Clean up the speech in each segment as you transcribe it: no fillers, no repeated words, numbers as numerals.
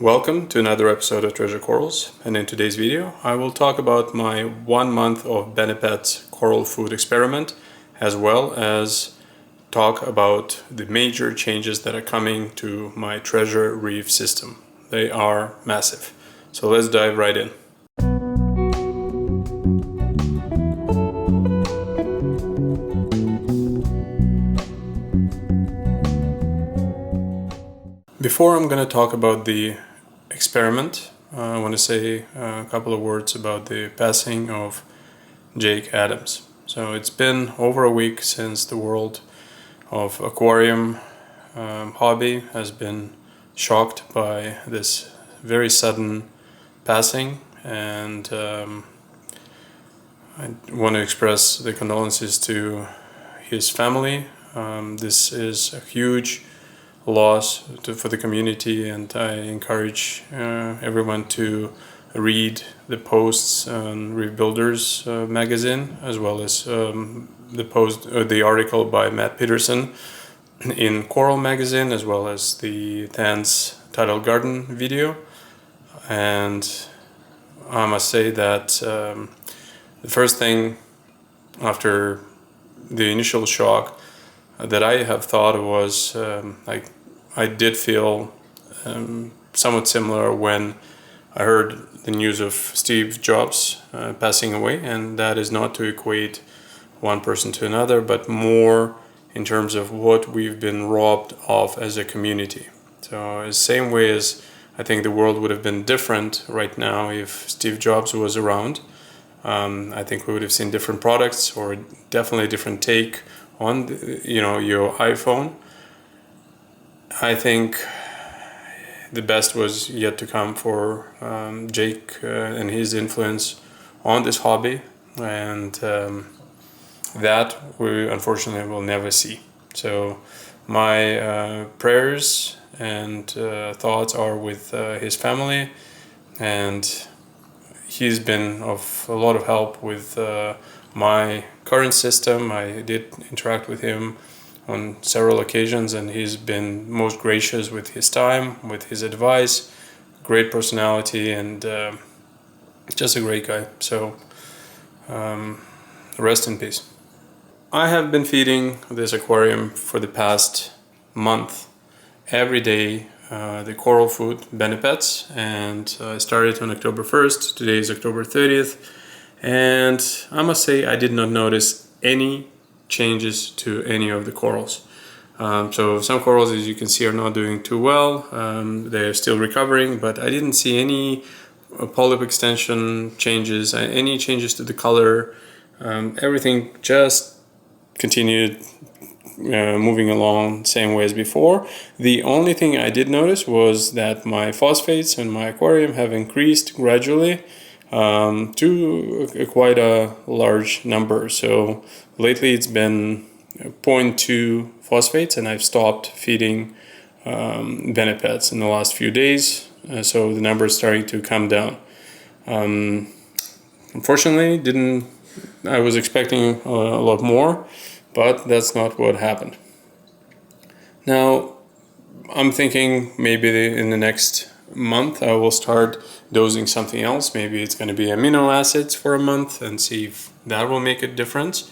Welcome to another episode of Treasure Corals, and in today's video I will talk about my 1 month of Benepets coral food experiment, as well as talk about the major changes that are coming to my Treasure Reef system. They are massive. So let's dive right in. Before I'm going to talk about the experiment, I want to say a couple of words about the passing of Jake Adams. So it's been over a week since the world of aquarium hobby has been shocked by this very sudden passing, and I want to express the condolences to his family. This is a huge loss for the community, and I encourage everyone to read the posts on Reef Builders magazine, as well as the article by Matt Peterson in Coral magazine, as well as the Tan's Tidal Garden video. And I must say that the first thing after the initial shock that I have thought was I did feel somewhat similar when I heard the news of Steve Jobs passing away, and that is not to equate one person to another, but more in terms of what we've been robbed of as a community. So the same way as I think the world would have been different right now if Steve Jobs was around, I think we would have seen different products, or definitely a different take on your iPhone. I think the best was yet to come for Jake and his influence on this hobby, and that we unfortunately will never see. So my prayers and thoughts are with his family, and he's been of a lot of help with my current system. I did interact with him on several occasions, and he's been most gracious with his time, with his advice, great personality, and just a great guy. So rest in peace. I have been feeding this aquarium for the past month every day the coral food Benepets, and I started on October 1st. Today is October 30th, and I must say I did not notice any changes to any of the corals. So some corals, as you can see, are not doing too well. They're still recovering, but I didn't see any polyp extension changes, any changes to the color. Everything just continued moving along the same way as before. The only thing I did notice was that my phosphates in my aquarium have increased gradually to quite a large number. So lately it's been 0.2 phosphates, and I've stopped feeding Benepets in the last few days. So the number is starting to come down. Unfortunately, I was expecting a lot more, but that's not what happened. Now, I'm thinking maybe in the next month I will start dosing something else. Maybe it's going to be amino acids for a month and see if that will make a difference,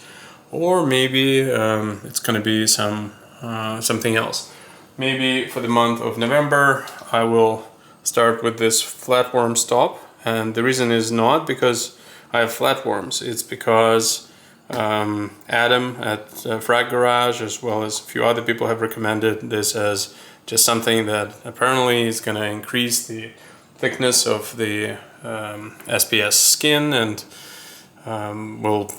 or maybe it's going to be something else. Maybe for the month of November I will start with this FlatwormStop, and the reason is not because I have flatworms. It's because Adam at Frag Garage, as well as a few other people, have recommended this as just something that apparently is going to increase the thickness of the SPS skin, and will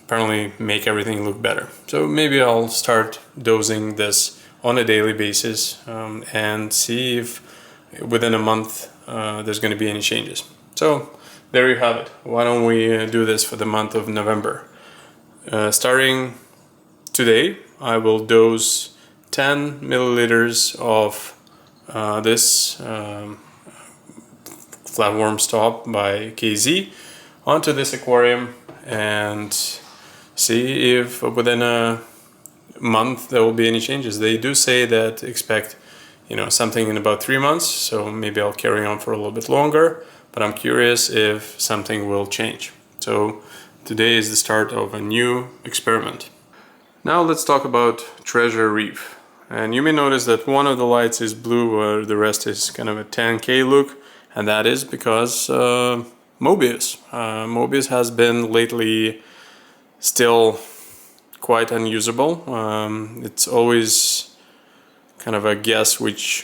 apparently make everything look better. So maybe I'll start dosing this on a daily basis and see if within a month there's going to be any changes. So there you have it. Why don't we do this for the month of November? Starting today, I will dose 10 milliliters of this FlatwormStop by KZ onto this aquarium, and see if within a month there will be any changes. They do say that expect something in about 3 months, so maybe I'll carry on for a little bit longer, but I'm curious if something will change. So today is the start of a new experiment. Now let's talk about Treasure Reef. And you may notice that one of the lights is blue while the rest is kind of a 10K look, and that is because Mobius. Mobius has been lately still quite unusable. It's always kind of a guess which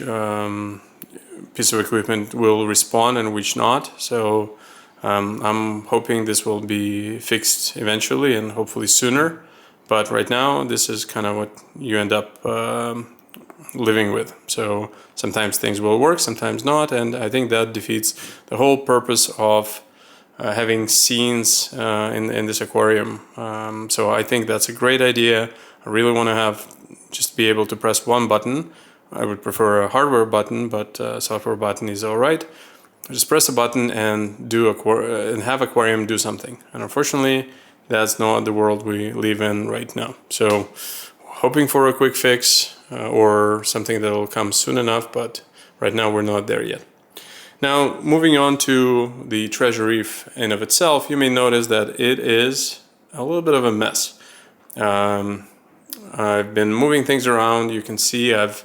piece of equipment will respond and which not. So I'm hoping this will be fixed eventually and hopefully sooner. But right now, this is kind of what you end up living with. So sometimes things will work, sometimes not, and I think that defeats the whole purpose of having scenes in this aquarium. So I think that's a great idea. I really want to just be able to press one button. I would prefer a hardware button, but a software button is all right. Just press a button and have aquarium do something. And unfortunately, that's not the world we live in right now. So hoping for a quick fix or something that will come soon enough, but right now we're not there yet. Now, moving on to the Treasure Reef in of itself, you may notice that it is a little bit of a mess. I've been moving things around. You can see I've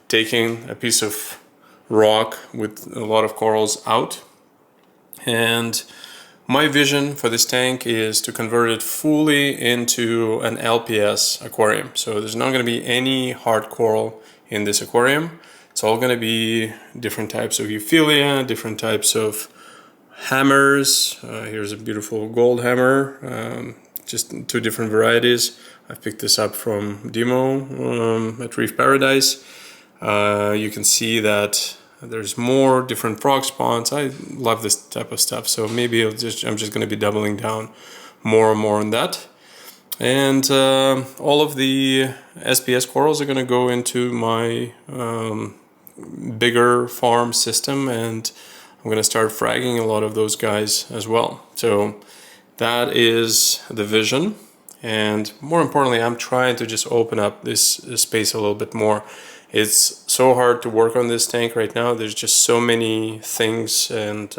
taken a piece of rock with a lot of corals out, and my vision for this tank is to convert it fully into an LPS aquarium. So there's not going to be any hard coral in this aquarium. It's all going to be different types of euphilia, different types of hammers. Here's a beautiful gold hammer, just 2 different varieties. I've picked this up from Demo at Reef Paradise. You can see that there's more different frog spawns. I love this type of stuff, so maybe I'm just going to be doubling down more and more on that. And all of the SPS corals are going to go into my bigger farm system, and I'm going to start fragging a lot of those guys as well. So that is the vision, and more importantly, I'm trying to just open up this space a little bit more. It's so hard to work on this tank right now. There's just so many things, and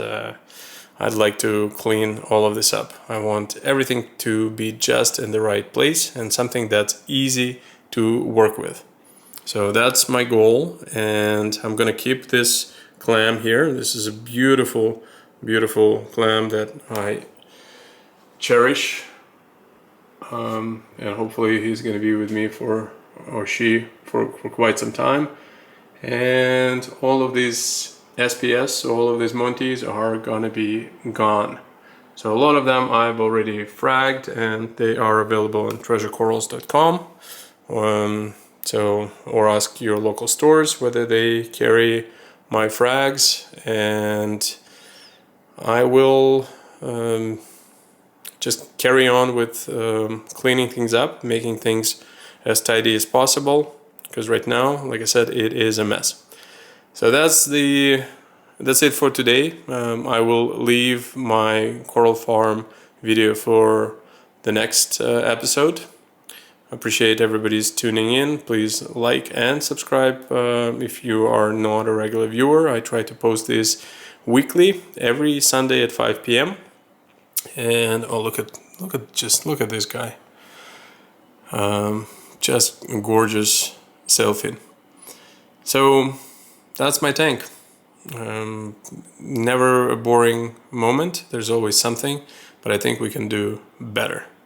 I'd like to clean all of this up. I want everything to be just in the right place and something that's easy to work with. So that's my goal, and I'm gonna keep this clam here. This is a beautiful, beautiful clam that I cherish, and hopefully he's gonna be with me for quite some time. And all of these SPS, all of these Montes are gonna be gone. So a lot of them I've already fragged, and they are available on treasurecorals.com. Or ask your local stores whether they carry my frags, and I will just carry on with cleaning things up, making things as tidy as possible, because right now, like I said, it is a mess. So that's it for today. I will leave my coral farm video for the next episode. I appreciate everybody's tuning in. Please like and subscribe if you are not a regular viewer. I try to post this weekly, every Sunday at 5 p.m. And oh, look at this guy. Just a gorgeous sailfin. So that's my tank. Never a boring moment. There's always something, but I think we can do better.